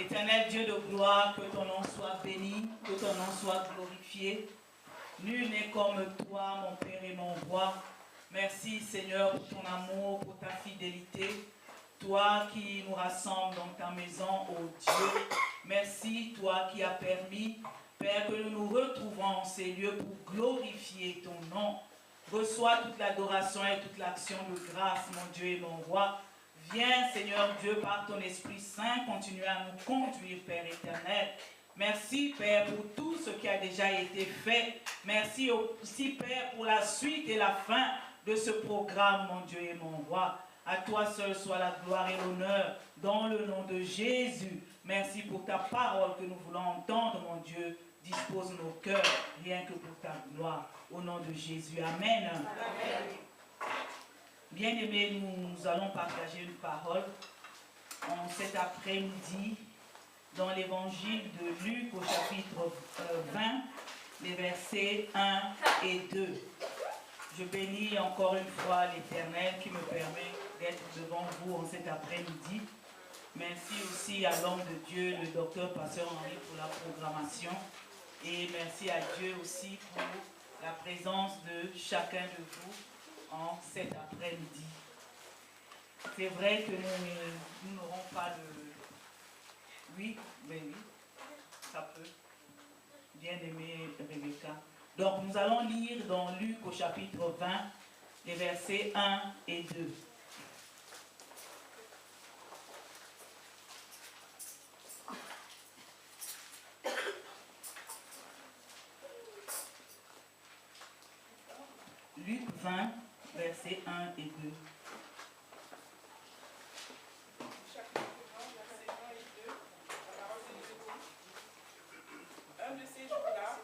Éternel Dieu de gloire, que ton nom soit béni, que ton nom soit glorifié. Nul n'est comme toi, mon Père et mon Roi. Merci Seigneur pour ton amour, pour ta fidélité. Toi qui nous rassembles dans ta maison, ô Dieu. Merci, toi qui as permis, Père, que nous nous retrouvons en ces lieux pour glorifier ton nom. Reçois toute l'adoration et toute l'action de grâce, mon Dieu et mon Roi. Viens, Seigneur Dieu, par ton Esprit Saint, continue à nous conduire, Père éternel. Merci, Père, pour tout ce qui a déjà été fait. Merci aussi, Père, pour la suite et la fin de ce programme, mon Dieu et mon Roi. À toi seul soit la gloire et l'honneur, dans le nom de Jésus. Merci pour ta parole que nous voulons entendre, mon Dieu. Dispose nos cœurs, rien que pour ta gloire. Au nom de Jésus. Amen. Amen. Bien-aimés, nous allons partager une parole en cet après-midi dans l'évangile de Luc au chapitre 20, les versets 1 et 2. Je bénis encore une fois l'Éternel qui me permet d'être devant vous en cet après-midi. Merci aussi à l'homme de Dieu, le docteur Pasteur Henri, pour la programmation. Et merci à Dieu aussi pour la présence de chacun de vous en cet après-midi. C'est vrai que nous n'aurons pas le... Oui, mais oui, ça peut. Bien-aimé Rebecca. Donc nous allons lire dans Luc au chapitre 20, les versets 1 et 2. Luc 20, versets 1 et 2. Un de ces jours-là,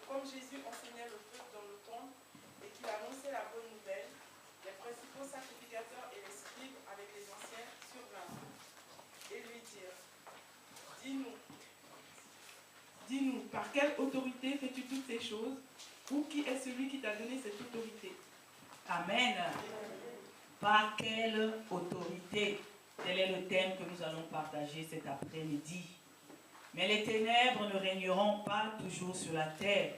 comme Jésus enseignait le peuple dans le temple et qu'il annonçait la bonne nouvelle, les principaux sacrificateurs et les scribes avec les anciens survinrent et lui dirent: Dis-nous, par quelle autorité fais-tu toutes ces choses? Ou qui est celui qui t'a donné cette autorité? Amen. Par quelle autorité? Tel est le thème que nous allons partager cet après-midi. Mais les ténèbres ne régneront pas toujours sur la terre,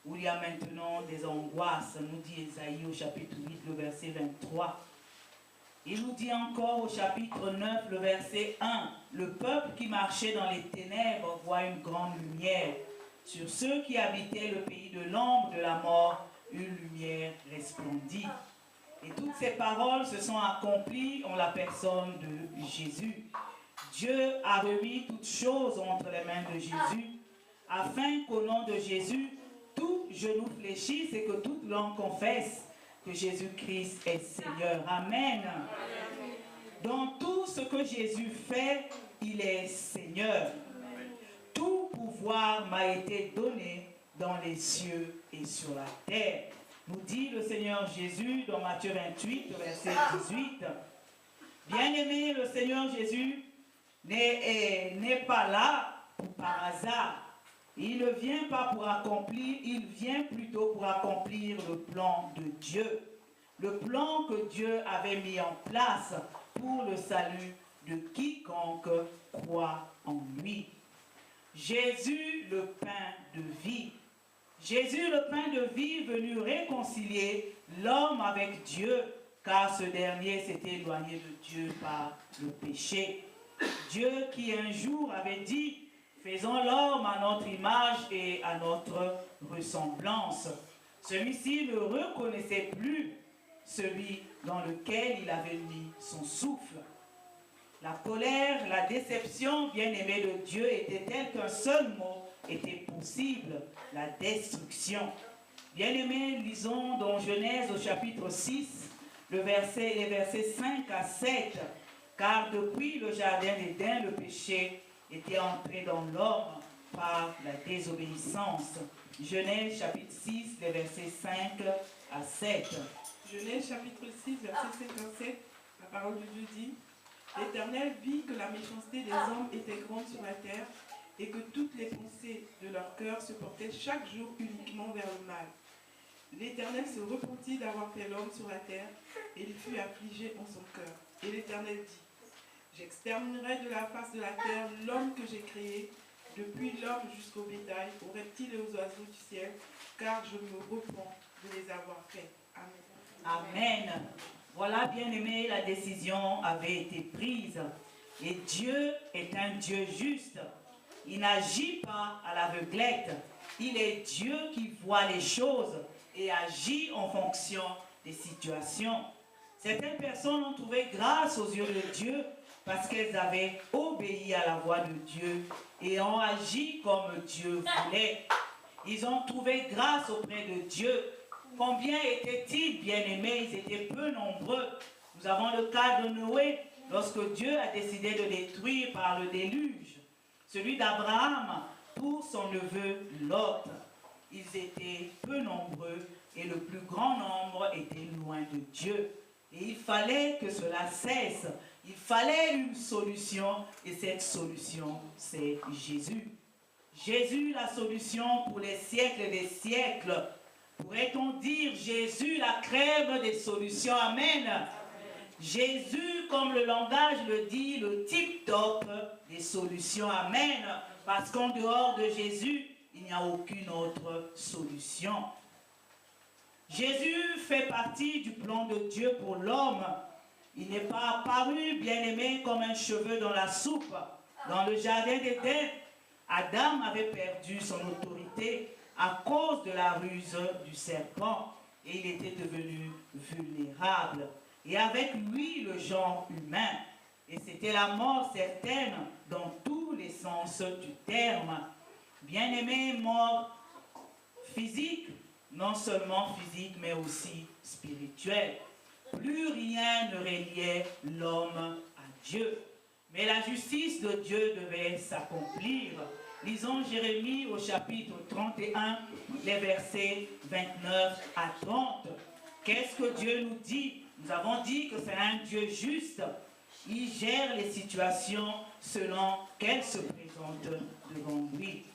où il y a maintenant des angoisses, nous dit Ésaïe au chapitre 8, le verset 23. Il nous dit encore au chapitre 9, le verset 1, le peuple qui marchait dans les ténèbres voit une grande lumière. Sur ceux qui habitaient le pays de l'ombre de la mort, une lumière resplendit. Et toutes ces paroles se sont accomplies en la personne de Jésus. Dieu a remis toutes choses entre les mains de Jésus, afin qu'au nom de Jésus, tout genou fléchisse et que toute langue confesse que Jésus-Christ est Seigneur. Amen. Dans tout ce que Jésus fait, il est Seigneur. Tout pouvoir m'a été donné dans les cieux et sur la terre. Nous dit le Seigneur Jésus dans Matthieu 28, verset 18. Bien-aimé, le Seigneur Jésus n'est pas là par hasard. Il ne vient pas pour accomplir, il vient plutôt pour accomplir le plan de Dieu. Le plan que Dieu avait mis en place pour le salut de quiconque croit en lui. Jésus, le pain de vie. Jésus, le pain de vie, venu réconcilier l'homme avec Dieu, car ce dernier s'était éloigné de Dieu par le péché. Dieu qui un jour avait dit: faisons l'homme à notre image et à notre ressemblance. Celui-ci ne reconnaissait plus celui dans lequel il avait mis son souffle. La colère, la déception, bien-aimée de Dieu, était telle qu'un seul mot était possible: la destruction. Bien-aimés, lisons dans Genèse au chapitre 6, les versets 5 à 7. Car depuis le jardin d'Éden, le péché était entré dans l'homme par la désobéissance. Genèse chapitre 6, les versets 5 à 7. Genèse chapitre 6, verset 5 à 7, la parole de Dieu dit: L'Éternel vit que la méchanceté des hommes était grande sur la terre et que toutes les pensées de leur cœur se portaient chaque jour uniquement vers le mal. L'Éternel se repentit d'avoir fait l'homme sur la terre et il fut affligé en son cœur. Et l'Éternel dit: J'exterminerai de la face de la terre l'homme que j'ai créé, depuis l'homme jusqu'au bétail, aux reptiles et aux oiseaux du ciel, car je me repens de les avoir faits. Amen. Amen. Voilà, bien-aimés, la décision avait été prise. Et Dieu est un Dieu juste. Il n'agit pas à l'aveuglette. Il est Dieu qui voit les choses et agit en fonction des situations. Certaines personnes ont trouvé grâce aux yeux de Dieu parce qu'elles avaient obéi à la voix de Dieu et ont agi comme Dieu voulait. Ils ont trouvé grâce auprès de Dieu. Combien étaient-ils bien-aimés? Ils étaient peu nombreux. Nous avons le cas de Noé, lorsque Dieu a décidé de détruire par le déluge. Celui d'Abraham pour son neveu Lot. Ils étaient peu nombreux et le plus grand nombre était loin de Dieu. Et il fallait que cela cesse. Il fallait une solution et cette solution, c'est Jésus. Jésus, la solution pour les siècles des siècles. Pourrait-on dire Jésus, la crème des solutions? Amen. Jésus, comme le langage le dit, le tip-top des solutions. Amen. Parce qu'en dehors de Jésus, il n'y a aucune autre solution. Jésus fait partie du plan de Dieu pour l'homme. Il n'est pas apparu, bien-aimé, comme un cheveu dans la soupe. Dans le jardin d'Éden, Adam avait perdu son autorité à cause de la ruse du serpent et il était devenu vulnérable. Et avec lui, le genre humain. Et c'était la mort certaine dans tous les sens du terme. Bien-aimé, mort physique, non seulement physique, mais aussi spirituelle. Plus rien ne reliait l'homme à Dieu. Mais la justice de Dieu devait s'accomplir. Lisons Jérémie au chapitre 31, les versets 29 à 30. Qu'est-ce que Dieu nous dit? Nous avons dit que c'est un Dieu juste. Il gère les situations selon qu'elles se présentent devant lui.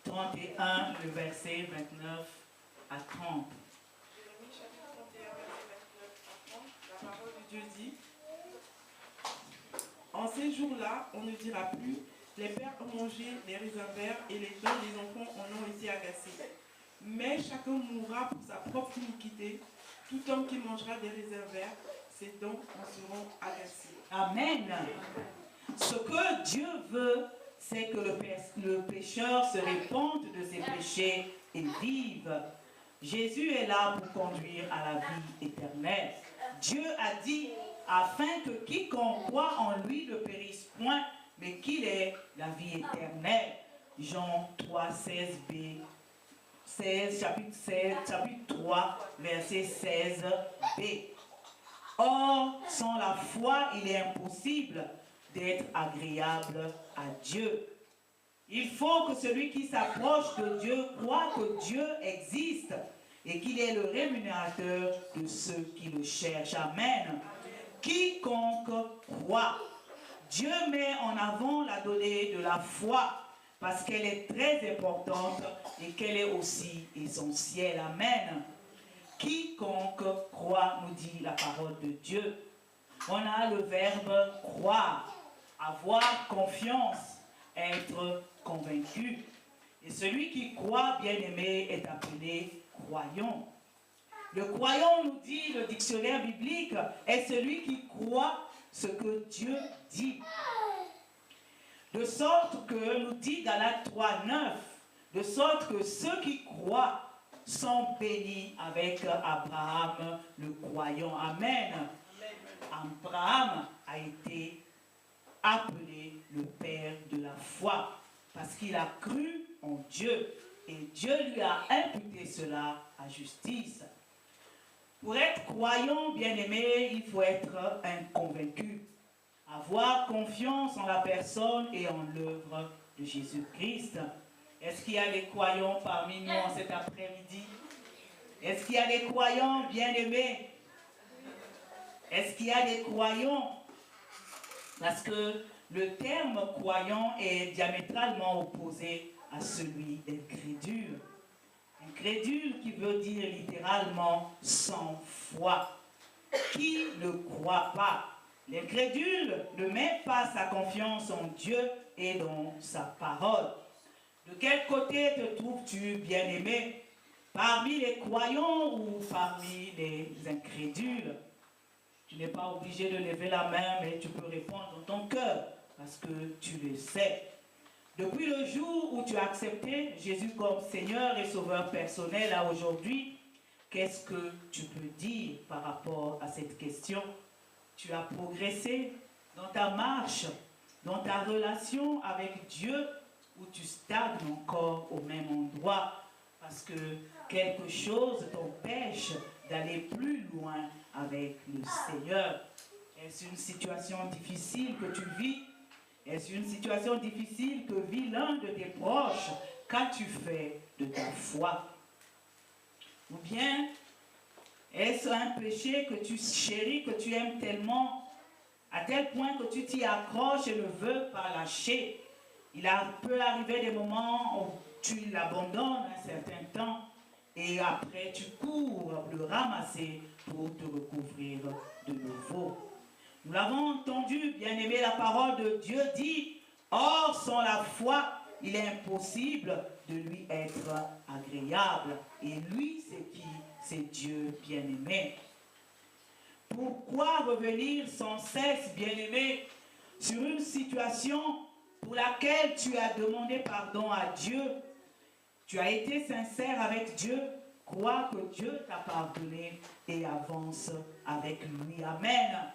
31, le verset 29 à 30. Jérémie chapitre 31, verset 29 à 30, la parole de Dieu dit: En ces jours-là, on ne dira plus: les pères ont mangé les raisins verts et les dents des enfants en ont été agacés. Mais chacun mourra pour sa propre iniquité. Tout homme qui mangera des raisins verts, ses dents en seront agacées. Amen. Ce que Dieu veut, c'est que le pécheur se répande de ses péchés et vive. Jésus est là pour conduire à la vie éternelle. Dieu a dit, afin que quiconque croit en lui ne périsse point, mais qu'il ait la vie éternelle. Jean 3, 16b. 16, chapitre 3, verset 16b. Or, sans la foi, il est impossible d'être agréable à Dieu. Il faut que celui qui s'approche de Dieu croit que Dieu existe et qu'il est le rémunérateur de ceux qui le cherchent. Amen. Quiconque croit. Dieu met en avant la donnée de la foi parce qu'elle est très importante et qu'elle est aussi essentielle. Amen. Quiconque croit, nous dit la parole de Dieu. On a le verbe croire, avoir confiance, être convaincu. Et celui qui croit, bien-aimé, est appelé croyant. Le croyant, nous dit le dictionnaire biblique, est celui qui croit ce que Dieu dit. De sorte que, nous dit Galates 3:9, de sorte que ceux qui croient sont bénis avec Abraham, le croyant. Amen. Abraham a été appelé le père de la foi parce qu'il a cru en Dieu et Dieu lui a imputé cela à justice. Pour être croyant, bien-aimé, il faut être un convaincu. Avoir confiance en la personne et en l'œuvre de Jésus-Christ. Est-ce qu'il y a des croyants parmi nous en cet après-midi? Est-ce qu'il y a des croyants bien-aimés? Est-ce qu'il y a des croyants? Parce que le terme croyant est diamétralement opposé à celui d'incrédule. Incrédule qui veut dire littéralement sans foi. Qui ne croit pas. L'incrédule ne met pas sa confiance en Dieu et dans sa parole. De quel côté te trouves-tu, bien-aimé? Parmi les croyants ou parmi les incrédules? Tu n'es pas obligé de lever la main, mais tu peux répondre dans ton cœur, parce que tu le sais. Depuis le jour où tu as accepté Jésus comme Seigneur et Sauveur personnel à aujourd'hui, qu'est-ce que tu peux dire par rapport à cette question? Tu as progressé dans ta marche, dans ta relation avec Dieu, ou tu stagnes encore au même endroit parce que quelque chose t'empêche d'aller plus loin avec le Seigneur? Est-ce une situation difficile que tu vis? Est-ce une situation difficile que vit l'un de tes proches? Qu'as-tu fait de ta foi? Ou bien, est-ce un péché que tu chéris, que tu aimes tellement, à tel point que tu t'y accroches et ne veux pas lâcher? Peut arriver des moments où tu l'abandonnes un certain temps et après tu cours le ramasser pour te recouvrir de nouveau. Nous l'avons entendu, bien-aimé, la parole de Dieu dit, or sans la foi, il est impossible de lui être agréable. Et lui, c'est qui? C'est Dieu bien-aimé. Pourquoi revenir sans cesse, bien-aimé, sur une situation pour laquelle tu as demandé pardon à Dieu? Tu as été sincère avec Dieu, crois que Dieu t'a pardonné et avance avec lui. Amen.